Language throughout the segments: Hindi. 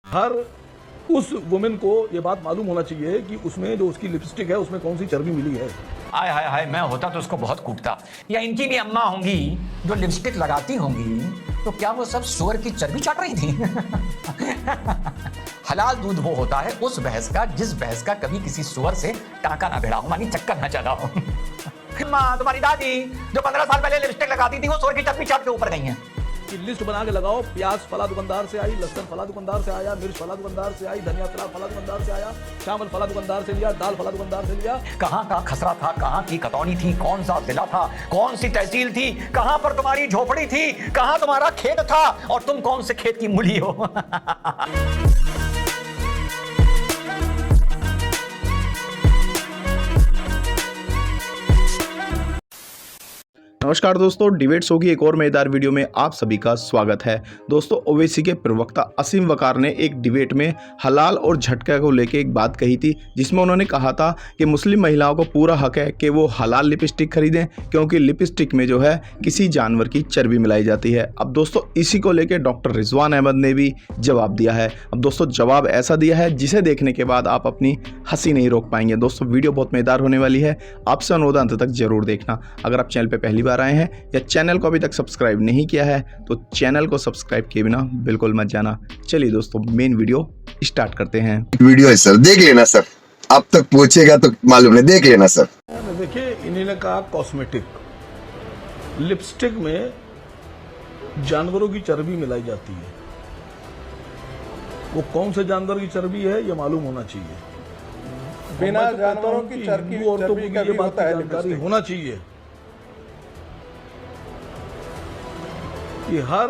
हर उस वुमेन को ये बात मालूम होना चाहिए कि उसमें जो उसकी लिपस्टिक है उसमें कौन सी चर्बी मिली है। हाय हाय हाय, मैं होता तो उसको बहुत कूटता। या इनकी भी अम्मा होंगी जो लिपस्टिक लगाती होंगी, तो क्या वो सब सुअर की चर्बी चाट रही थी? हलाल दूध वो होता है उस भैंस का जिस भैंस का कभी किसी सुअर से टांका ना भिड़ा हो, मानी चक्कर ना चला हो। माँ, तुम्हारी दादी जो 15 साल पहले लिपस्टिक लगाती थी वो सुअर की चर्बी चाट के ऊपर गई हैं। कि लिस्ट बना के लगाओ, प्याज फला दुकानदार से आई, लहसुन फला दुकानदार से आया, मिर्च फला दुकानदार से आई, धनिया फला दुकानदार से आया, चावल फला दुकानदार से लिया, दाल फला दुकानदार से लिया। कहाँ का खसरा था, कहाँ की कतौनी थी, कौन सा जिला था, कौन सी तहसील थी, कहाँ पर तुम्हारी झोपड़ी थी, कहाँ तुम्हारा खेत था और तुम कौन से खेत की मूली हो? नमस्कार दोस्तों, डिबेट शो की एक और मजेदार वीडियो में आप सभी का स्वागत है। दोस्तों, ओवैसी के प्रवक्ता असीम वकार ने एक डिबेट में हलाल और झटका को लेकर एक बात कही थी, जिसमें उन्होंने कहा था कि मुस्लिम महिलाओं को पूरा हक है कि वो हलाल लिपस्टिक खरीदें, क्योंकि लिपस्टिक में जो है किसी जानवर की चर्बी मिलाई जाती है। अब दोस्तों, इसी को लेकर डॉक्टर रिजवान अहमद ने भी जवाब दिया है। अब दोस्तों, जवाब ऐसा दिया है जिसे देखने के बाद आप अपनी हंसी नहीं रोक पाएंगे। दोस्तों, वीडियो बहुत मजेदार होने वाली है, आपसे अनुरोध अंत तक जरूर देखना। अगर आप चैनल पर पहली बार आए हैं या चैनल को अभी तक सब्सक्राइब नहीं किया है तो चैनल को सब्सक्राइब किए बिना बिल्कुल मत जाना। चलिए दोस्तों, मेन वीडियो स्टार्ट करते हैं। वीडियो है सर, देख लेना सर, अब तक पूछेगा तो मालूम नहीं, देख लेना सर। देखिए, इन्हीं ने कहा कॉस्मेटिक लिपस्टिक में जानवरों की चर्बी मिलाई जाती है। वो कौन से जानवर की चर्बी है ये मालूम होना चाहिए। बिना जानवरों की चर्बी का भी होता है, जानकारी होना चाहिए कि हर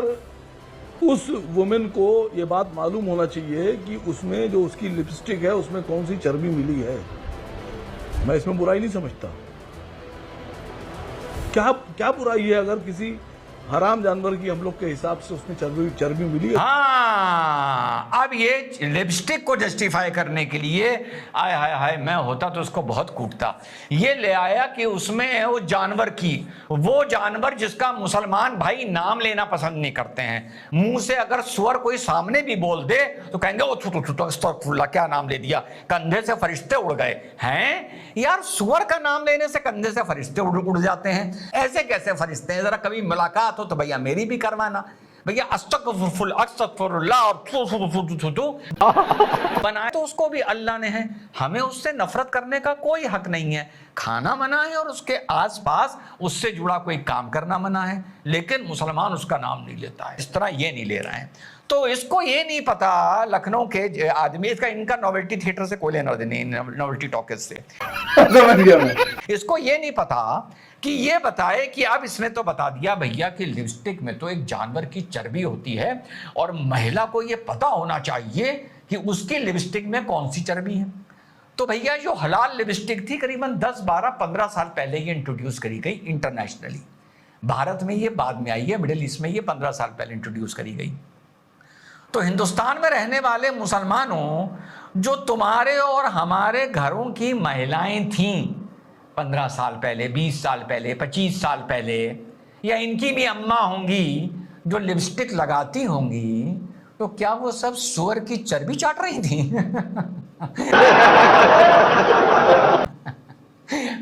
उस वुमेन को ये बात मालूम होना चाहिए कि उसमें जो उसकी लिपस्टिक है उसमें कौन सी चर्बी मिली है। मैं इसमें बुराई नहीं समझता। क्या क्या बुराई है अगर किसी हराम जानवर की हम लोग के हिसाब से उसमें चर्बी मिली है। हाँ, अब ये लिपस्टिक को जस्टिफाई करने के लिए आय हाय हाय, मैं होता तो उसको बहुत कूटता। ये ले आया कि उसमें वो जानवर की, वो जानवर जिसका मुसलमान भाई नाम लेना पसंद नहीं करते हैं। मुंह से अगर सुअर कोई सामने भी बोल दे तो कहेंगे ओ अस्तगफुरुल्लाह, क्या नाम ले दिया, कंधे से फरिश्ते उड़ गए हैं। यार, सुअर का नाम लेने से कंधे से फरिश्ते उड़ जाते हैं? ऐसे कैसे फरिश्ते हैं? जरा कभी मुलाकात हो तो भैया मेरी भी करवाना। भैया अस्तगफुरुल्लाह और बनाया तो उसको भी अल्लाह ने है, हमें उससे नफरत करने का कोई हक नहीं है। खाना मना है और उसके आसपास उससे जुड़ा कोई काम करना मना है, लेकिन मुसलमान उसका नाम नहीं लेता है। इस तरह ये नहीं ले रहे हैं। तो इसको ये नहीं पता, लखनऊ के आदमी, इसका इनका नोवेल्टी थिएटर से कोई लेना नहीं, नोवेल्टी टॉकीज से। इसको ये नहीं पता कि ये बताए कि अब इसने तो बता दिया भैया कि लिपस्टिक में तो एक जानवर की चर्बी होती है और महिला को ये पता होना चाहिए कि उसकी लिपस्टिक में कौन सी चर्बी है। तो भैया, जो हलाल लिपस्टिक थी करीबन 10, 12, 15 साल पहले ये इंट्रोड्यूस करी गई इंटरनेशनली। भारत में ये बाद में आई है, मिडिल ईस्ट में ये 15 साल पहले इंट्रोड्यूस करी गई। तो हिंदुस्तान में रहने वाले मुसलमानों, जो तुम्हारे और हमारे घरों की महिलाएं थीं 15 साल पहले, 20 साल पहले, 25 साल पहले, या इनकी भी अम्मा होंगी जो लिपस्टिक लगाती होंगी, तो क्या वो सब सुअर की चर्बी चाट रही थी?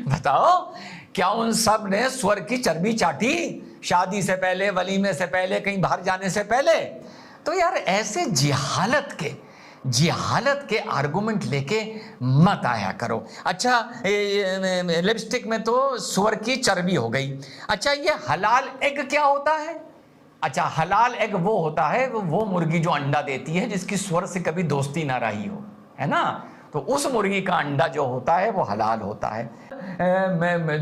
बताओ, क्या उन सब ने सुअर की चर्बी चाटी शादी से पहले, वलीमे से पहले, कहीं बाहर जाने से पहले? तो यार, ऐसे जिहालत के आर्गुमेंट लेके मत आया करो। अच्छा, लिपस्टिक में तो सुअर की चर्बी हो गई। अच्छा, ये हलाल एग क्या होता है? अच्छा, हलाल एग वो होता है, वो मुर्गी जो अंडा देती है जिसकी सुअर से कभी दोस्ती ना रही हो, है ना? तो उस मुर्गी का अंडा जो होता है वो हलाल होता है।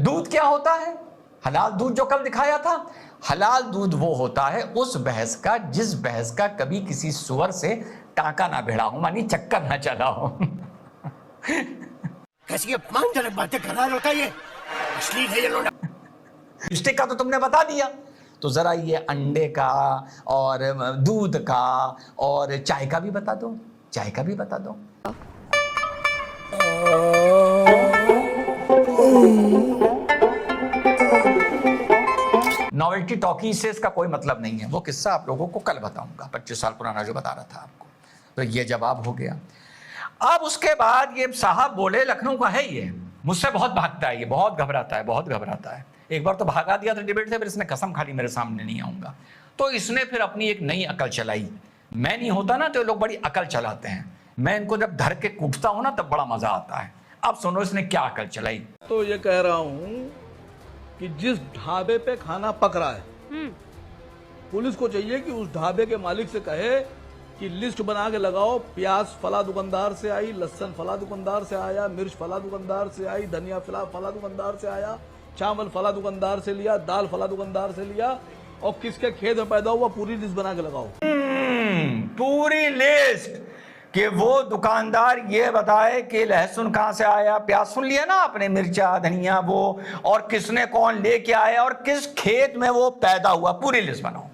दूध क्या होता है? हलाल दूध जो कल दिखाया था, हलाल दूध वो होता है उस भैंस का जिस भैंस का कभी किसी सुअर से टांका ना भिड़ा हो, मानी चक्कर ना चला हो। कैसी अपमानजनक बातें कर रहा होता है ये, अश्लील है ये लोग। लिपस्टिक का तो तुमने बता दिया, तो जरा ये अंडे का और दूध का और चाय का भी बता दो, चाय का भी बता दो। नॉवेल्टी टॉकी से इसका कोई मतलब नहीं है। वो किस्सा आप लोगों को कल बताऊंगा, 25 साल पुराना जो बता रहा था आपको। तो ये जवाब हो गया। अब उसके बाद ये साहब बोले, लखनऊ का है ये, मुझसे बहुत भागता है, ये बहुत घबराता है, बहुत घबराता है। एक बार तो भागा दिया था डिबेट से, फिर इसने कसम खा ली मेरे सामने नहीं आऊंगा। तो इसने फिर अपनी एक नई अकल चलाई। मैं नहीं होता ना तो लोग बड़ी अकल चलाते हैं, मैं इनको जब धर के कूटता हूं ना तब बड़ा मजा आता है। अब सुनो इसने क्या अकल चलाई। तो ये कह रहा हूं कि जिस ढाबे पे खाना पक रहा है, पुलिस को चाहिए कि उस ढाबे के मालिक से कहे कि लिस्ट बना के लगाओ, प्याज फला दुकानदार से आई, लहसुन फला दुकानदार से आया, मिर्च फला दुकानदार से आई, धनिया फला दुकानदार से आया, चावल फला दुकानदार से लिया, दाल फला दुकानदार से लिया, और किसके खेत में पैदा हुआ, पूरी लिस्ट बना के लगाओ। पूरी लिस्ट कि वो दुकानदार ये बताए कि लहसुन कहां से आया, प्याज सुन लिया ना आपने, मिर्चा धनिया वो, और किसने कौन लेके आया और किस खेत में वो पैदा हुआ, पूरी लिस्ट बनाओ।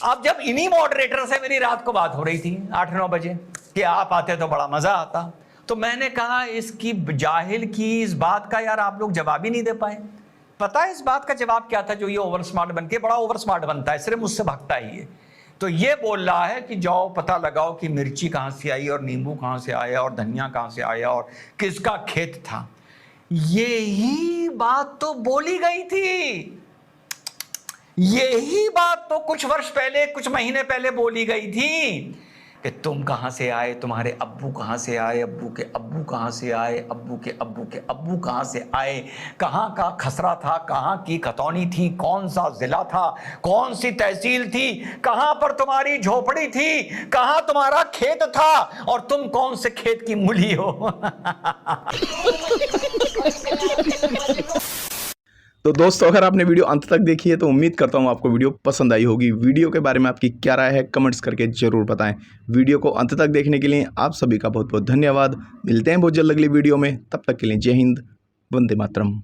अब जब इन्हीं मॉडरेटर से मेरी रात को बात हो रही थी 8-9 बजे कि आप आते तो बड़ा मजा आता, तो मैंने कहा इसकी जाहिल की इस बात का यार आप लोग जवाब ही नहीं दे पाए। पता है इस बात का जवाब क्या था जो ये ओवर स्मार्ट बन के बड़ा ओवर स्मार्ट बनता है, सिर्फ मुझसे भागता ही है। तो ये बोल रहा है कि जाओ पता लगाओ कि मिर्ची कहां से आई और नींबू कहां से आया और धनिया कहां से आया और किसका खेत था। यही बात तो बोली गई थी, यही बात तो कुछ वर्ष पहले, कुछ महीने पहले बोली गई थी कि तुम कहां से आए, तुम्हारे अब्बू कहां से आए, अब्बू के अब्बू कहां से आए, अब्बू के अब्बू के अब्बू कहां से आए, कहां का खसरा था, कहां की खतौनी थी, कौन सा जिला था, कौन सी तहसील थी, कहां पर तुम्हारी झोपड़ी थी, कहां तुम्हारा खेत था और तुम कौन से खेत की मूली हो। तो दोस्तों अगर आपने वीडियो अंत तक देखी है तो उम्मीद करता हूँ आपको वीडियो पसंद आई होगी। वीडियो के बारे में आपकी क्या राय है कमेंट्स करके ज़रूर बताएं। वीडियो को अंत तक देखने के लिए आप सभी का बहुत बहुत धन्यवाद। मिलते हैं बहुत जल्द अगली वीडियो में, तब तक के लिए जय हिंद, वंदे मातरम।